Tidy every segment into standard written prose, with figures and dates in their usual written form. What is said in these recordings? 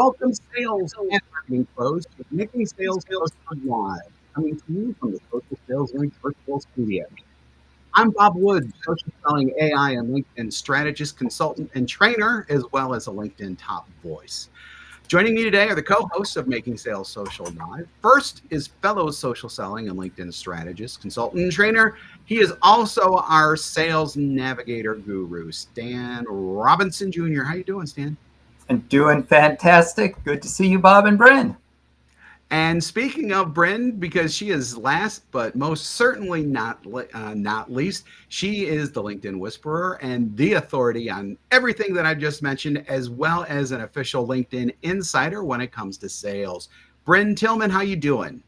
welcome sales and marketing pros to Making Sales Social Live, coming to you from the Social Sales Link virtual studio. I'm Bob Wood, social selling AI and LinkedIn strategist, consultant, and trainer, as well as a LinkedIn top voice. Joining me today are the co-hosts of Making Sales Social Live. First is fellow social selling and LinkedIn strategist, consultant, and trainer. He is also our sales navigator guru, Stan Robinson Jr. How you doing, Stan? And doing fantastic. Good to see you, Bob and Bryn. And speaking of Bryn, because she is last but most certainly not least, she is the LinkedIn Whisperer and the authority on everything that I just mentioned, as well as an official LinkedIn insider when it comes to sales. Bryn Tillman, how you doing?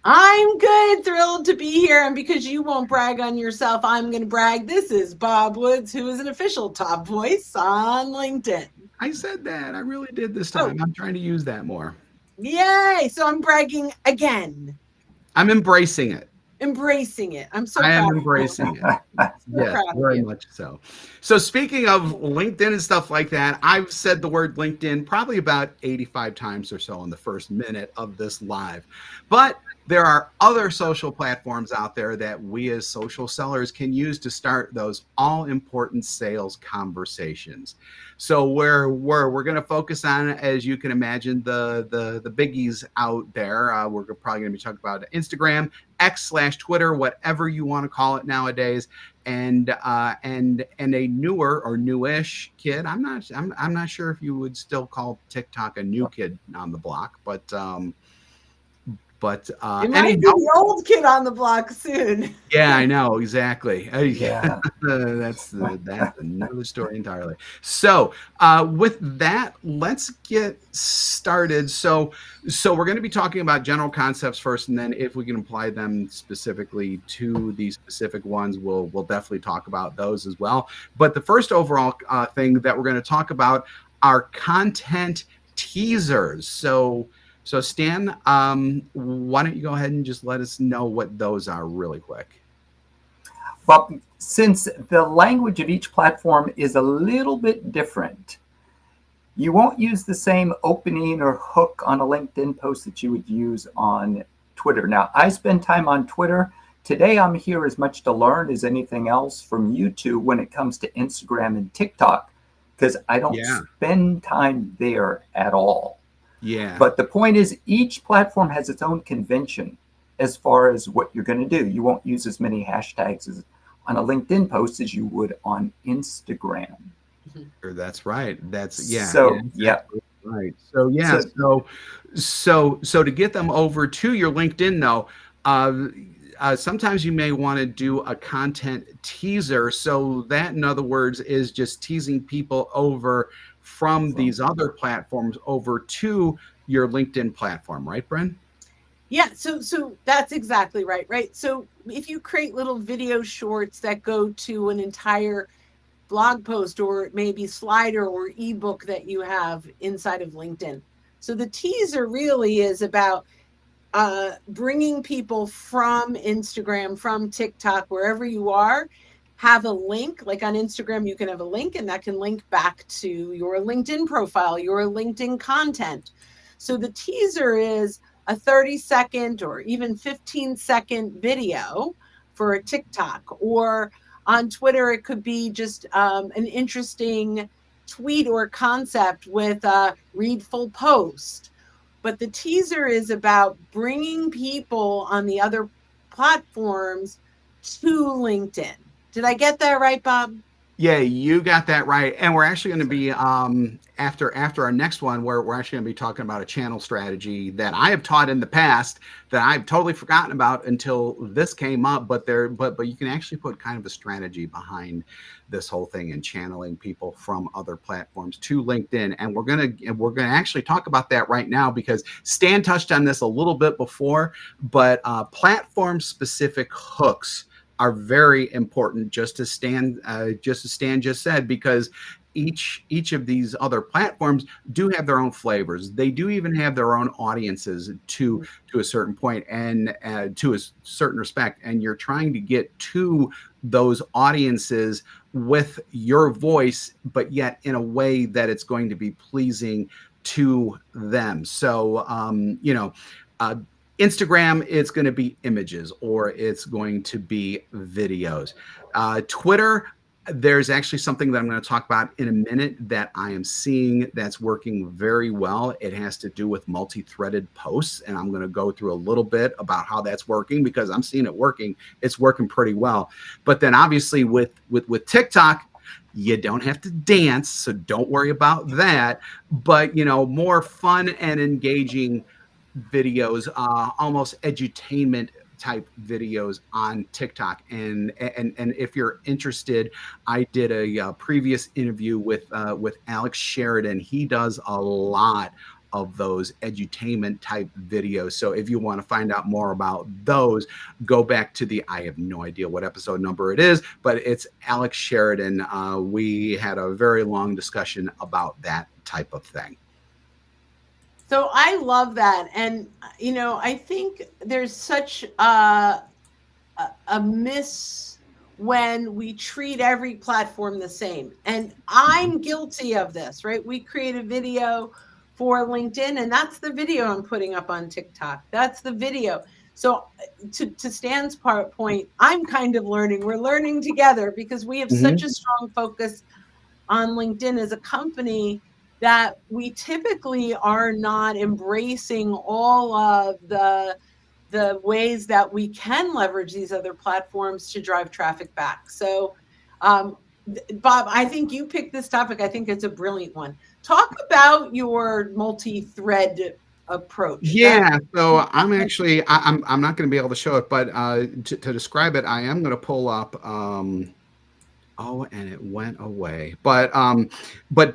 I'm good, thrilled to be here. And because you won't brag on yourself, I'm going to brag. This is Bob Woods, who is an official top voice on LinkedIn. I said that. I really did this time. I'm trying to use that more. Yay. So I'm bragging again. I'm embracing it. Embracing it. I'm so I proud am embracing it. Yes, very much so. So speaking of LinkedIn and stuff like that, I've said the word LinkedIn probably about 85 times or so in the first minute of this live. But there are other social platforms out there that we as social sellers can use to start those all-important sales conversations. So we're going to focus on, as you can imagine, the biggies out there. We're probably going to be talking about Instagram, X/Twitter, whatever you want to call it nowadays, and a newer or newish kid. I'm not sure if you would still call TikTok a new kid on the block, but it might be the old kid on the block soon. Yeah, I know exactly. Yeah. That's another story entirely. So, with that, let's get started. So we're going to be talking about general concepts first, and then if we can apply them specifically to these specific ones, we'll definitely talk about those as well. But the first overall thing that we're going to talk about are content teasers. So Stan, why don't you go ahead and just let us know what those are really quick? Well, since the language of each platform is a little bit different, you won't use the same opening or hook on a LinkedIn post that you would use on Twitter. Now, I spend time on Twitter. Today, I'm here as much to learn as anything else from you two when it comes to Instagram and TikTok, because I don't spend time there at all. Yeah. But the point is, each platform has its own convention as far as what you're going to do. You won't use as many hashtags on a LinkedIn post as you would on Instagram. That's right. That's right. So to get them over to your LinkedIn though, sometimes you may want to do a content teaser. So that, in other words, is just teasing people over from these other platforms over to your LinkedIn platform, right, Bryn? Yeah, so that's exactly right, right? So if you create little video shorts that go to an entire blog post or maybe slider or ebook that you have inside of LinkedIn. So the teaser really is about bringing people from Instagram, from TikTok, wherever you are, have a link. Like on Instagram, you can have a link and that can link back to your LinkedIn profile, your LinkedIn content. So the teaser is a 30-second or even 15-second video for a TikTok, or on Twitter, it could be just an interesting tweet or concept with a read full post. But the teaser is about bringing people on the other platforms to LinkedIn. Did I get that right, Bob? Yeah, you got that right. And we're actually going to be after our next one, where we're actually going to be talking about a channel strategy that I have taught in the past that I've totally forgotten about until this came up. But you can actually put kind of a strategy behind this whole thing and channeling people from other platforms to LinkedIn. And we're gonna actually talk about that right now, because Stan touched on this a little bit before, but platform specific hooks are very important, just as Stan just said, because each of these other platforms do have their own flavors. They do even have their own audiences to a certain point, and to a certain respect. And you're trying to get to those audiences with your voice, but yet in a way that it's going to be pleasing to them. So, Instagram, it's going to be images or it's going to be videos. Twitter, there's actually something that I'm going to talk about in a minute that I am seeing that's working very well. It has to do with multi-threaded posts, and I'm going to go through a little bit about how that's working because I'm seeing it working. It's working pretty well. But then obviously with TikTok, you don't have to dance, so don't worry about that. But, more fun and engaging videos, almost edutainment type videos on TikTok. And if you're interested, I did a previous interview with Alex Sheridan. He does a lot of those edutainment type videos. So if you want to find out more about those, go back to I have no idea what episode number it is, but it's Alex Sheridan. We had a very long discussion about that type of thing. So I love that. And, I think there's such a miss when we treat every platform the same. And I'm guilty of this, right? We create a video for LinkedIn, and that's the video I'm putting up on TikTok. That's the video. So to Stan's point, I'm kind of learning. We're learning together because we have such a strong focus on LinkedIn as a company that we typically are not embracing all of the ways that we can leverage these other platforms to drive traffic back. So, Bob, I think you picked this topic. I think it's a brilliant one. Talk about your multi-thread approach. Yeah, so I'm actually, I'm not going to be able to show it, but to describe it, I am going to pull up, and it went away. But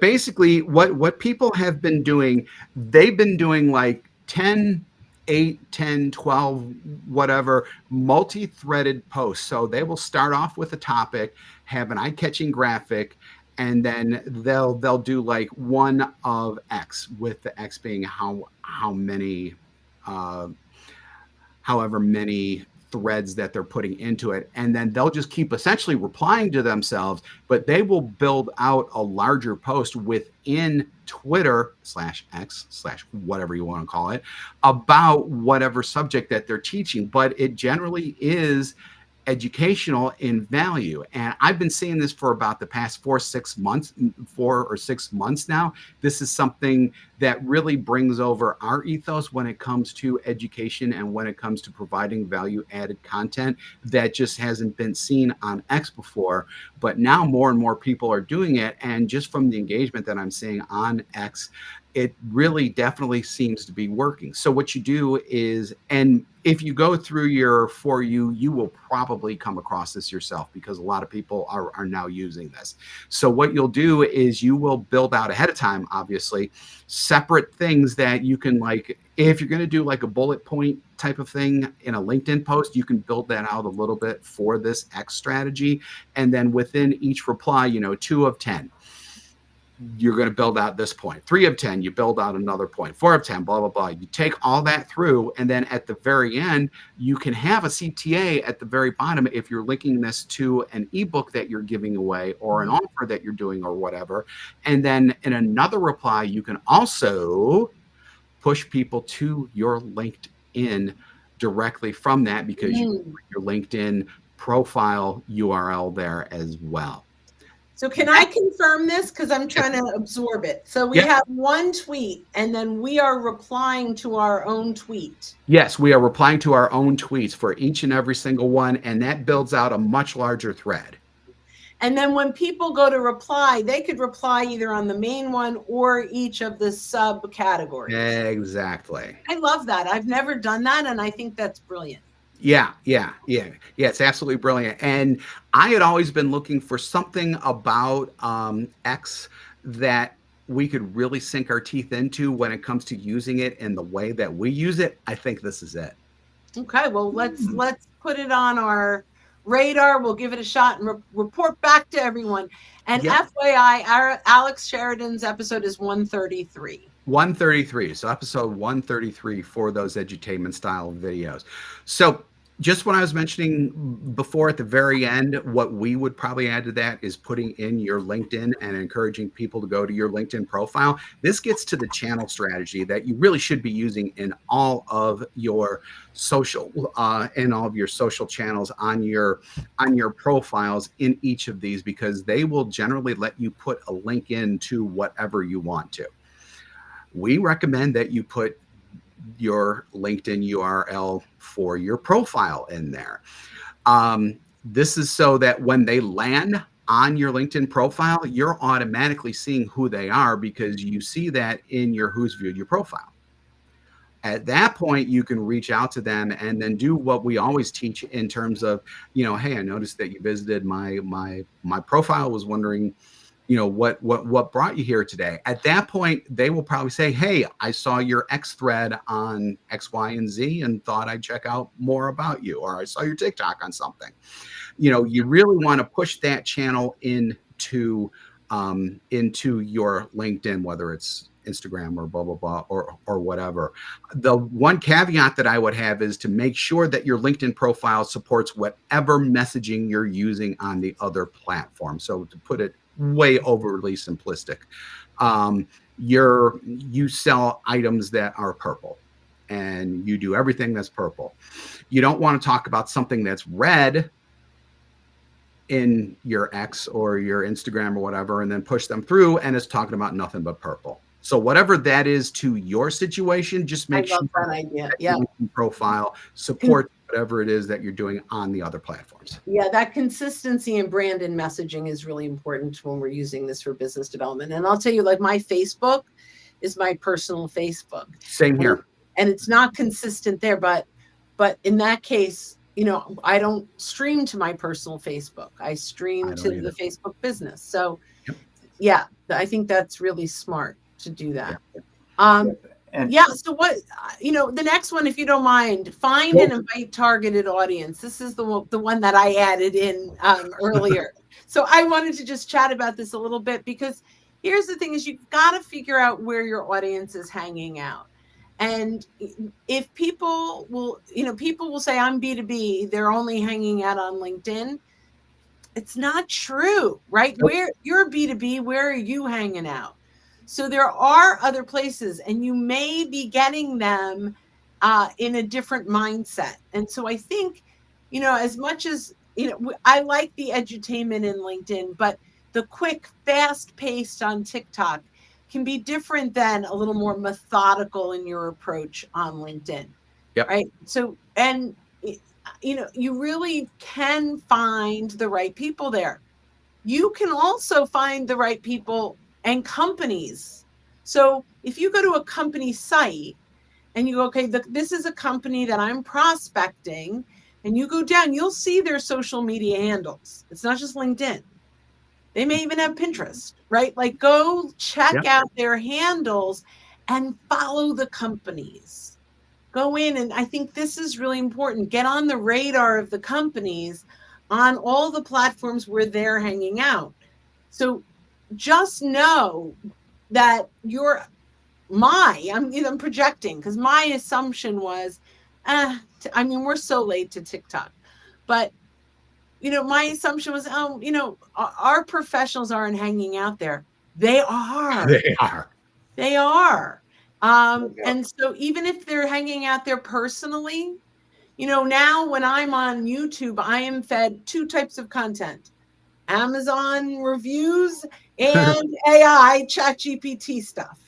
basically what people have been doing, they've been doing like 10, 8, 10, 12, whatever, multi-threaded posts. So they will start off with a topic, have an eye-catching graphic, and then they'll do like one of X, with the X being how many, however many threads that they're putting into it. And then they'll just keep essentially replying to themselves, but they will build out a larger post within Twitter/X/ whatever you want to call it, about whatever subject that they're teaching. But it generally is educational in value. And I've been seeing this for about the past 4 or 6 months now. This is something that really brings over our ethos when it comes to education and when it comes to providing value added content that just hasn't been seen on X before. But now more and more people are doing it. And just from the engagement that I'm seeing on X, it really definitely seems to be working. So what you do is, and if you go through your For You, you will probably come across this yourself because a lot of people are now using this. So what you'll do is you will build out ahead of time, obviously, separate things that you can, like, if you're going to do like a bullet point type of thing in a LinkedIn post, you can build that out a little bit for this X strategy. And then within each reply, 2 of 10. You're going to build out this point. 3 of 10, you build out another point. 4 of 10, blah, blah, blah. You take all that through, and then at the very end, you can have a CTA at the very bottom if you're linking this to an ebook that you're giving away or an offer that you're doing or whatever. And then in another reply, you can also push people to your LinkedIn directly from that because you put your LinkedIn profile URL there as well. So can I confirm this? Because I'm trying to absorb it. So we have one tweet, and then we are replying to our own tweet. Yes, we are replying to our own tweets for each and every single one, and that builds out a much larger thread. And then when people go to reply, they could reply either on the main one or each of the subcategories. Exactly. I love that. I've never done that, and I think that's brilliant. Yeah. It's absolutely brilliant. And I had always been looking for something about X that we could really sink our teeth into when it comes to using it in the way that we use it. I think this is it. Okay, well, let's put it on our radar. We'll give it a shot and report back to everyone. And FYI, our Alex Sheridan's episode is 133. 133. So episode 133 for those edutainment style videos. So Just what I was mentioning before at the very end, what we would probably add to that is putting in your LinkedIn and encouraging people to go to your LinkedIn profile. This gets to the channel strategy that you really should be using in all of your social channels on your profiles in each of these, because they will generally let you put a link into whatever you want to. We recommend that you put your LinkedIn URL for your profile in there. This is so that when they land on your LinkedIn profile, you're automatically seeing who they are, because you see that in your who's viewed your profile. At that point, you can reach out to them and then do what we always teach in terms of, hey, I noticed that you visited my profile, was wondering, what brought you here today. At that point, they will probably say, hey, I saw your X thread on X, Y, and Z and thought I'd check out more about you, or I saw your TikTok on something. You really want to push that channel into your LinkedIn, whether it's Instagram or blah, blah, blah, or whatever. The one caveat that I would have is to make sure that your LinkedIn profile supports whatever messaging you're using on the other platform. So to put it way overly simplistic, you sell items that are purple and you do everything that's purple. You don't want to talk about something that's red in your X or your Instagram or whatever, and then push them through and it's talking about nothing but purple. So whatever that is to your situation, just make sure that idea. Yeah. Your profile supports whatever it is that you're doing on the other platforms. Yeah, that consistency in brand and messaging is really important when we're using this for business development. And I'll tell you, like, my Facebook is my personal Facebook. Same here. And it's not consistent there, but in that case, I don't stream to my personal Facebook. I stream to the Facebook business. So yeah, I think that's really smart to do that. So what, the next one, if you don't mind, find and invite targeted audience. This is the one that I added in earlier. So I wanted to just chat about this a little bit, because here's the thing is, you've got to figure out where your audience is hanging out. And if people will say, I'm B2B, they're only hanging out on LinkedIn. It's not true, right? Where you're B2B, where are you hanging out? So there are other places, and you may be getting them in a different mindset. And so I think, as much as, I like the edutainment in LinkedIn, but the quick, fast paced on TikTok can be different than a little more methodical in your approach on LinkedIn. Yep. Right. So, and, you really can find the right people there. You can also find the right people and companies. So if you go to a company site and you go, okay, this is a company that I'm prospecting, and you go down, you'll see their social media handles. It's not just LinkedIn. They may even have Pinterest, right? Like, go check out their handles and follow the companies. Go in, and I think this is really important. Get on the radar of the companies on all the platforms where they're hanging out. So just know that I'm projecting, because my assumption was, we're so late to TikTok, but my assumption was, our professionals aren't hanging out there. They are. And so even if they're hanging out there personally, now when I'm on YouTube, I am fed two types of content: Amazon reviews and AI ChatGPT stuff.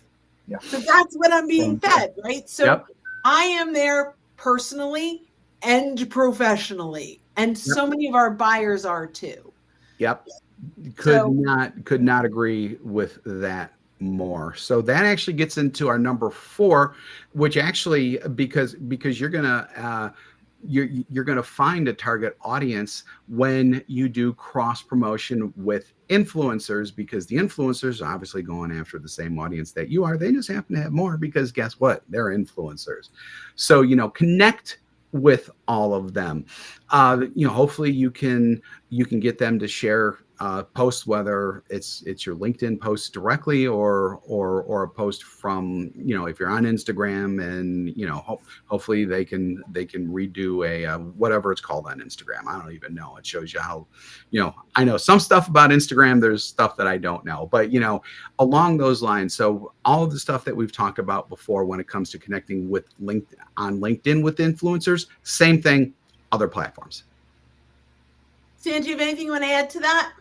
Yeah. So that's what I'm being fed, right? So I am there personally and professionally, and so many of our buyers are too. Yep. Could not agree with that more. So that actually gets into our number 4, which actually, because you're gonna you're going to find a target audience when you do cross promotion with influencers, because the influencers are obviously going after the same audience that you are. They just happen to have more, because guess what? They're influencers. So, connect with all of them. Hopefully you can get them to share posts, whether it's your LinkedIn post directly or a post from, you know, if you're on Instagram, and you know, hopefully they can redo a whatever it's called on Instagram. I don't even know. It shows you how, you know, I know some stuff about Instagram. There's stuff that I don't know, but you know, along those lines. So all of the stuff that we've talked about before when it comes to connecting with LinkedIn with influencers, same thing, other platforms. Stan, do you have anything you want to add to that?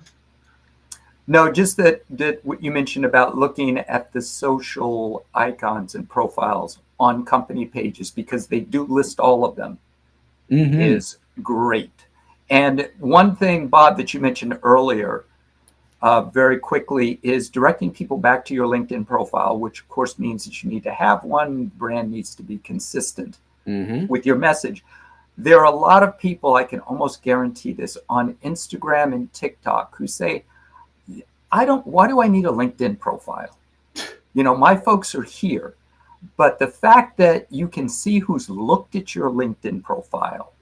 No, just that what you mentioned about looking at the social icons and profiles on company pages, because they do list all of them, is great. And one thing, Bob, that you mentioned earlier, very quickly, is directing people back to your LinkedIn profile, which of course means that you need to have one. Brand needs to be consistent with your message. There are a lot of people, I can almost guarantee this, on Instagram and TikTok who say, why do I need a LinkedIn profile? You know, my folks are here. But the fact that you can see who's looked at your LinkedIn profile,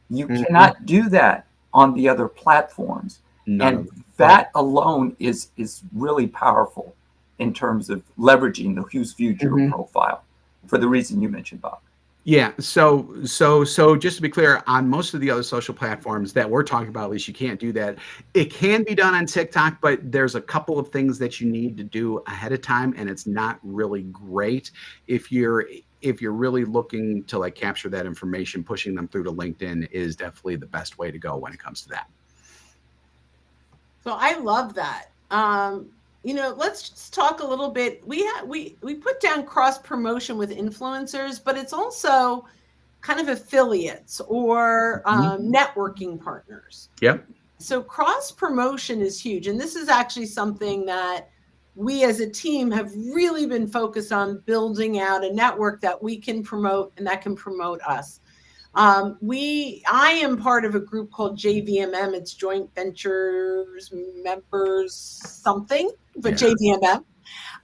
you cannot do that on the other platforms. And that alone is really powerful in terms of leveraging the who's viewed your profile, for the reason you mentioned, Bob. Yeah. So just to be clear, on most of the other social platforms that we're talking about, at least you can't do that. It can be done on TikTok, but there's a couple of things that you need to do ahead of time, and it's not really great. If you're really looking to like capture that information, pushing them through to LinkedIn is definitely the best way to go when it comes to that. So I love that. You know, let's just talk a little bit. We put down cross promotion with influencers, but it's also kind of affiliates or networking partners. Yep. So cross promotion is huge, and this is actually something that we as a team have really been focused on, building out a network that we can promote and that can promote us. I am part of a group called JVMM. It's Joint Ventures Members something, but JVMM.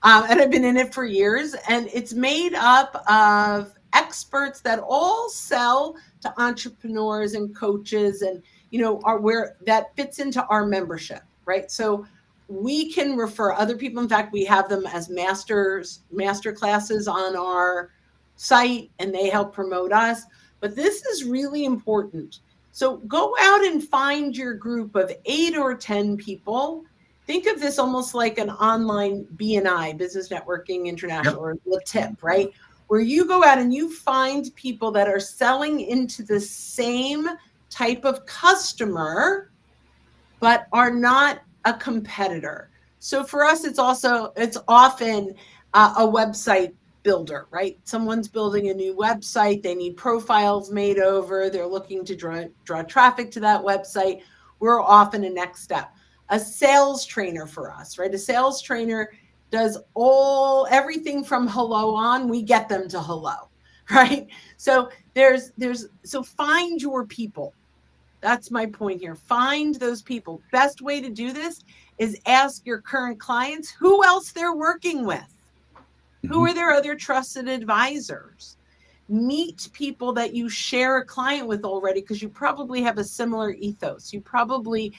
And I've been in it for years. And it's made up of experts that all sell to entrepreneurs and coaches, and you know, are where that fits into our membership, right? So we can refer other people. In fact, we have them as master classes on our site, and they help promote us. But this is really important. So go out and find your group of 8 or 10 people. Think of this almost like an online BNI, Business Networking International, or LaTip, right? Where you go out and you find people that are selling into the same type of customer, but are not a competitor. So for us, it's often a website builder, right? Someone's building a new website. They need profiles made over. They're looking to draw traffic to that website. We're often a next step. A sales trainer for us, right? A sales trainer does everything from hello on. We get them to hello, right? So so find your people. That's my point here. Find those people. Best way to do this is ask your current clients who else they're working with. Who are their other trusted advisors? Meet people that you share a client with already, because you probably have a similar ethos. You probably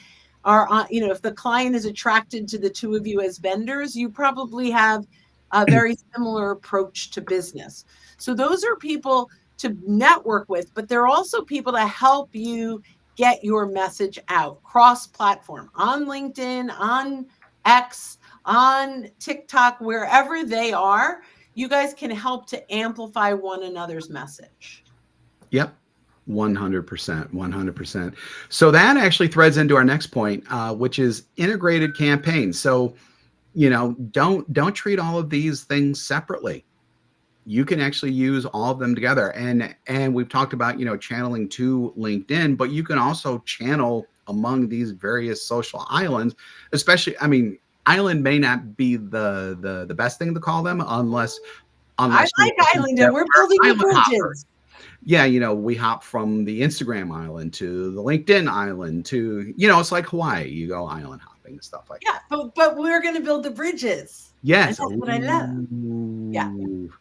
are, you know, if the client is attracted to the two of you as vendors, you probably have a very similar approach to business. So those are people to network with, but they're also people to help you get your message out cross-platform, on LinkedIn, on X, on TikTok, wherever they are. You guys can help to amplify one another's message. Yep. 100%. So that actually threads into our next point, which is integrated campaigns. So, you know, don't treat all of these things separately. You can actually use all of them together. And we've talked about, you know, channeling to LinkedIn, but you can also channel among these various social islands, especially, I mean, island may not be the best thing to call them unless I like island, and we're building the bridges. Yeah, you know, we hop from the Instagram island to the LinkedIn island to, you know, it's like Hawaii. You go island hopping and stuff like that. Yeah, but we're going to build the bridges. Yes. And that's what I love. Yeah.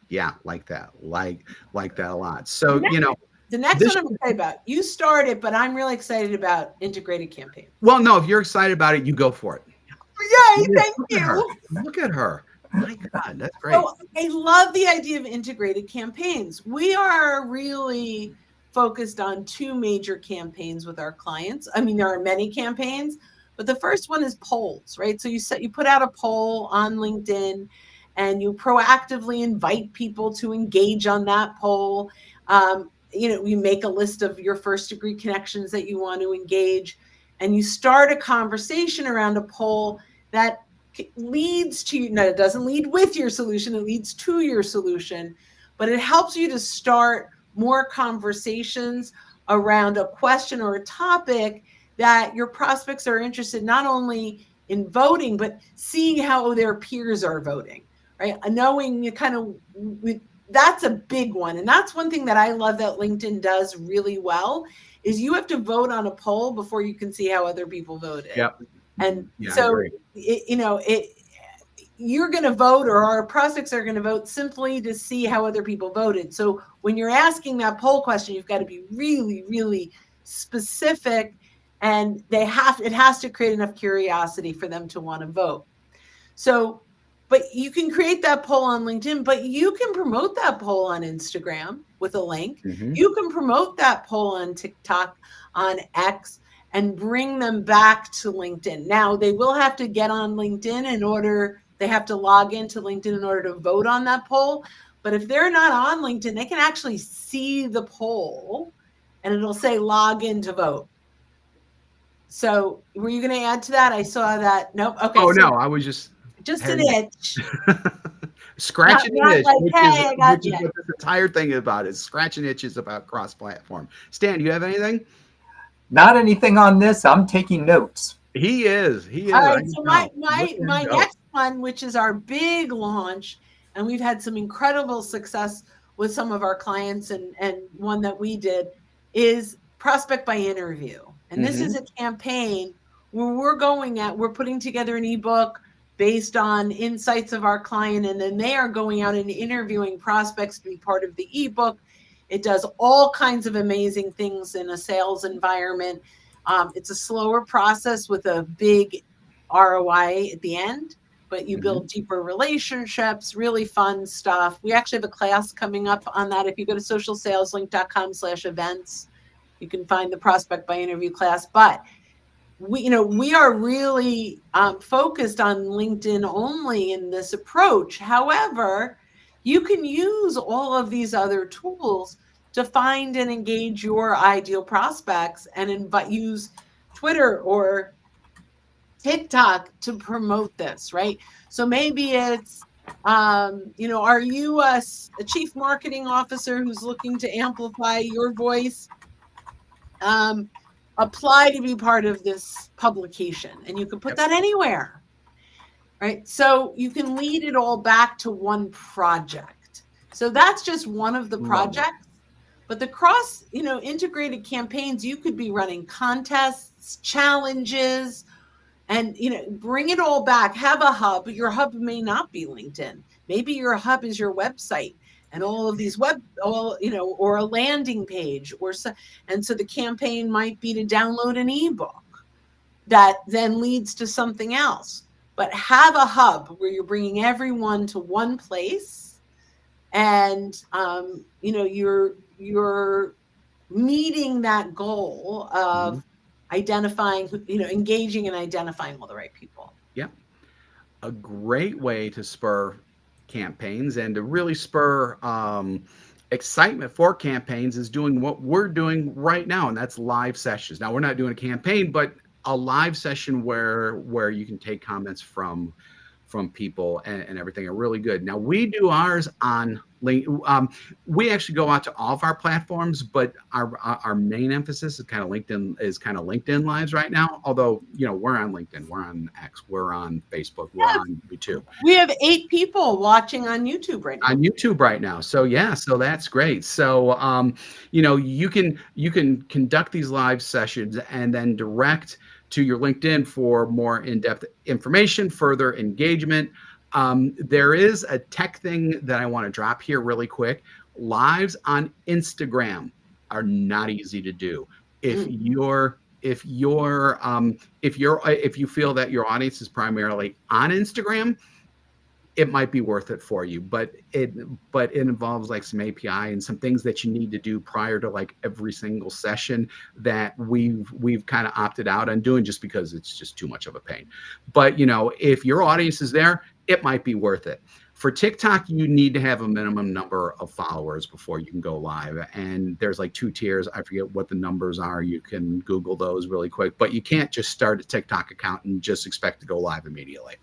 Yeah, like that. Like that a lot. So, you know, The next This one I'm going to say about, you started, but I'm really excited about integrated campaigns. Well, no, if you're excited about it, you go for it. Yay, thank Look at her. you. Look at her. My God, that's great. So I love the idea of integrated campaigns. We are really focused on two major campaigns with our clients. I mean, there are many campaigns, but the first one is polls, right? So you put out a poll on LinkedIn and you proactively invite people to engage on that poll. You make a list of your first degree connections that you want to engage, and you start a conversation around a poll that leads to, no, it doesn't lead with your solution, it leads to your solution, but it helps you to start more conversations around a question or a topic that your prospects are interested not only in voting, but seeing how their peers are voting, right? Knowing you kind of, that's a big one. And that's one thing that I love that LinkedIn does really well, is you have to vote on a poll before you can see how other people voted. Yep. And Yeah, so, you're going to vote, or our prospects are going to vote simply to see how other people voted. So when you're asking that poll question, you've got to be really, really specific, and it has to create enough curiosity for them to want to vote. So, but you can create that poll on LinkedIn, but you can promote that poll on Instagram with a link. Mm-hmm. You can promote that poll on TikTok, on X, and bring them back to LinkedIn. Now, they will have to get on LinkedIn they have to log into LinkedIn in order to vote on that poll. But if they're not on LinkedIn, they can actually see the poll and it'll say log in to vote. So were you going to add to that? I saw that. Nope. Okay. Oh, no, I was just an itch. Scratching an itch, like, which hey, is what this entire thing is about, is scratching itches about cross-platform. Stan, do you have anything? Not anything on this. I'm taking notes. He is. All right. So my next one, which is our big launch, and we've had some incredible success with some of our clients, and one that we did is Prospect by Interview. And this is a campaign where we're putting together an ebook based on insights of our client, and then they are going out and interviewing prospects to be part of the ebook. It does all kinds of amazing things in a sales environment. It's a slower process with a big ROI at the end, but you build deeper relationships, really fun stuff. We actually have a class coming up on that. If you go to socialsaleslink.com/events, you can find the Prospect by Interview class. But we are really focused on LinkedIn only in this approach. However, you can use all of these other tools to find and engage your ideal prospects, and use Twitter or TikTok to promote this, right? So maybe it's, are you a chief marketing officer who's looking to amplify your voice? Apply to be part of this publication, and you can put that anywhere, right? So you can lead it all back to one project. So that's just one of the projects. But the integrated campaigns, you could be running contests, challenges, and bring it all back. Have a hub. Your hub may not be LinkedIn. Maybe your hub is your website and all of these or a landing page, and so the campaign might be to download an ebook that then leads to something else. But have a hub where you're bringing everyone to one place, and you're meeting that goal of identifying, engaging and identifying all the right people. Yep. A great way to spur campaigns and to really spur excitement for campaigns is doing what we're doing right now, and that's live sessions. Now, we're not doing a campaign, but a live session where you can take comments from people and everything are really good. Now, we do ours on LinkedIn. We actually go out to all of our platforms, but our main emphasis is kind of LinkedIn Lives right now. Although, we're on LinkedIn, we're on X, we're on Facebook, we're on YouTube. We have 8 people watching on YouTube right now. So so that's great. So you can conduct these live sessions and then direct to your LinkedIn for more in-depth information, further engagement. There is a tech thing that I want to drop here really quick. Lives on Instagram. are not easy to do. If Mm. if you feel that your audience is primarily on Instagram, it might be worth it for you, but it involves like some API and some things that you need to do prior to like every single session that we've kind of opted out on doing just because it's just too much of a pain. But if your audience is there, it might be worth it. For TikTok, you need to have a minimum number of followers before you can go live. And there's like 2 tiers. I forget what the numbers are. You can Google those really quick, but you can't just start a TikTok account and just expect to go live immediately.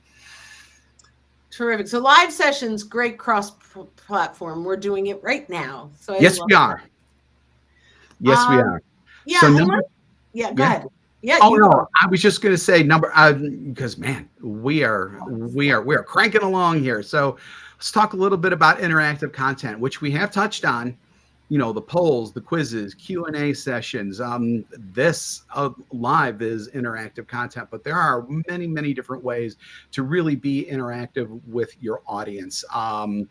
Terrific. So live sessions, great cross-platform. We're doing it right now. So yes, we are. Yes, we are. Yeah. So go ahead. Yeah. Oh no, I was just going to say because man, we are cranking along here. So let's talk a little bit about interactive content, which we have touched on. The polls, the quizzes, Q&A sessions. This live is interactive content, but there are many, many different ways to really be interactive with your audience. And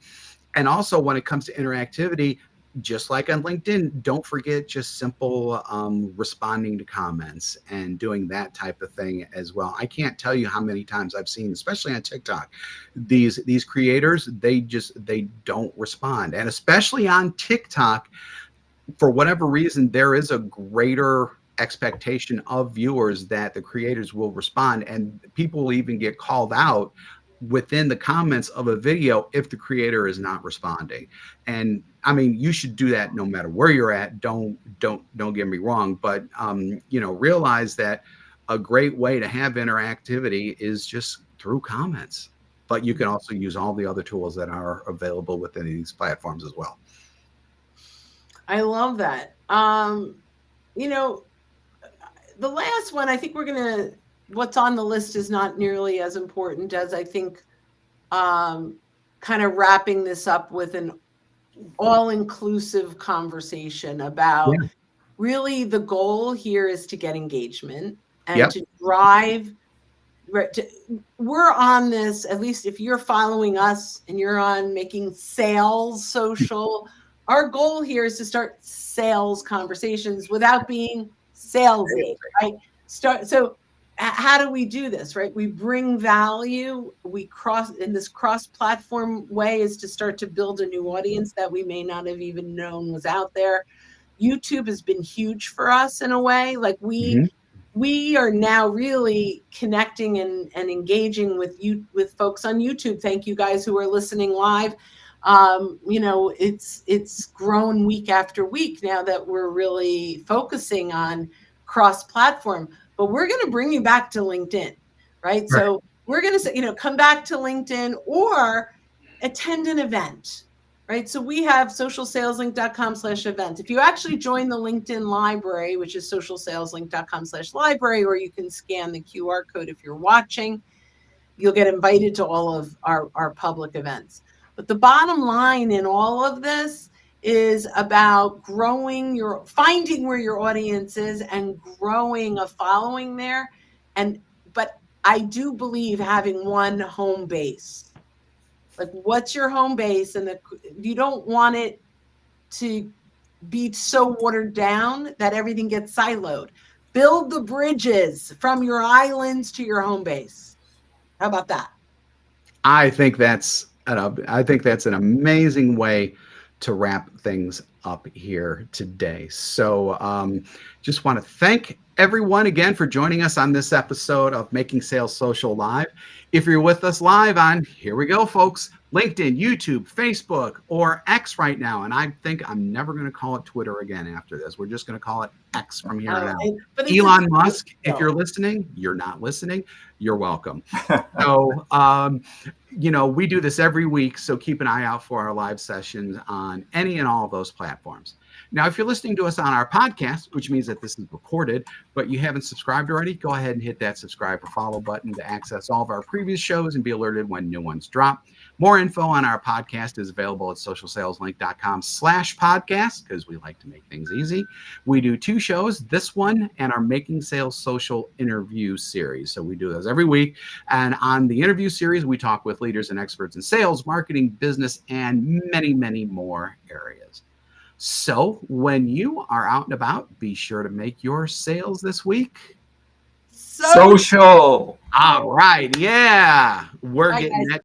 also when it comes to interactivity, just like on LinkedIn, don't forget just simple responding to comments and doing that type of thing as well. I can't tell you how many times I've seen, especially on TikTok, these creators, they don't respond. And especially on TikTok, for whatever reason, there is a greater expectation of viewers that the creators will respond, and people will even get called out within the comments of a video if the creator is not responding. And I mean, you should do that no matter where you're at. Don't get me wrong, but realize that a great way to have interactivity is just through comments. But you can also use all the other tools that are available within these platforms as well. I love that. The last one, I think what's on the list is not nearly as important as I think kind of wrapping this up with an all-inclusive conversation about really the goal here is to get engagement and to drive. We're on this, at least if you're following us and you're on Making Sales Social, our goal here is to start sales conversations without being salesy, right? So how do we do this, right? We bring value. We in this cross-platform way is to start to build a new audience that we may not have even known was out there. YouTube has been huge for us in a way. Like we are now really connecting and engaging with folks on YouTube. Thank you guys who are listening live. It's grown week after week now that we're really focusing on cross-platform. But we're going to bring you back to LinkedIn, right? So we're going to say, come back to LinkedIn or attend an event, right? So we have socialsaleslink.com/event. If you actually join the LinkedIn library, which is socialsaleslink.com/library, or you can scan the QR code if you're watching, you'll get invited to all of our public events. But the bottom line in all of this is about finding where your audience is and growing a following there. But I do believe having one home base. Like, what's your home base? And you don't want it to be so watered down that everything gets siloed. Build the bridges from your islands to your home base. How about that? I think that's an amazing way to wrap things up here today. So just want to thank everyone again for joining us on this episode of Making Sales Social Live. If you're with us live on, here we go, folks, LinkedIn, YouTube, Facebook, or X right now. And I think I'm never going to call it Twitter again after this. We're just going to call it X from here on out. Elon Musk, if you're listening, you're not listening, you're welcome. So, we do this every week, so keep an eye out for our live sessions on any and all of those platforms. Now, if you're listening to us on our podcast, which means that this is recorded, but you haven't subscribed already, go ahead and hit that subscribe or follow button to access all of our previous shows and be alerted when new ones drop. More info on our podcast is available at socialsaleslink.com/podcast, because we like to make things easy. We do 2 shows, this one and our Making Sales Social interview series. So we do those every week. And on the interview series, we talk with leaders and experts in sales, marketing, business, and many, many more areas. So when you are out and about, be sure to make your sales this week Social. all right. Yeah. We're Bye, getting guys. that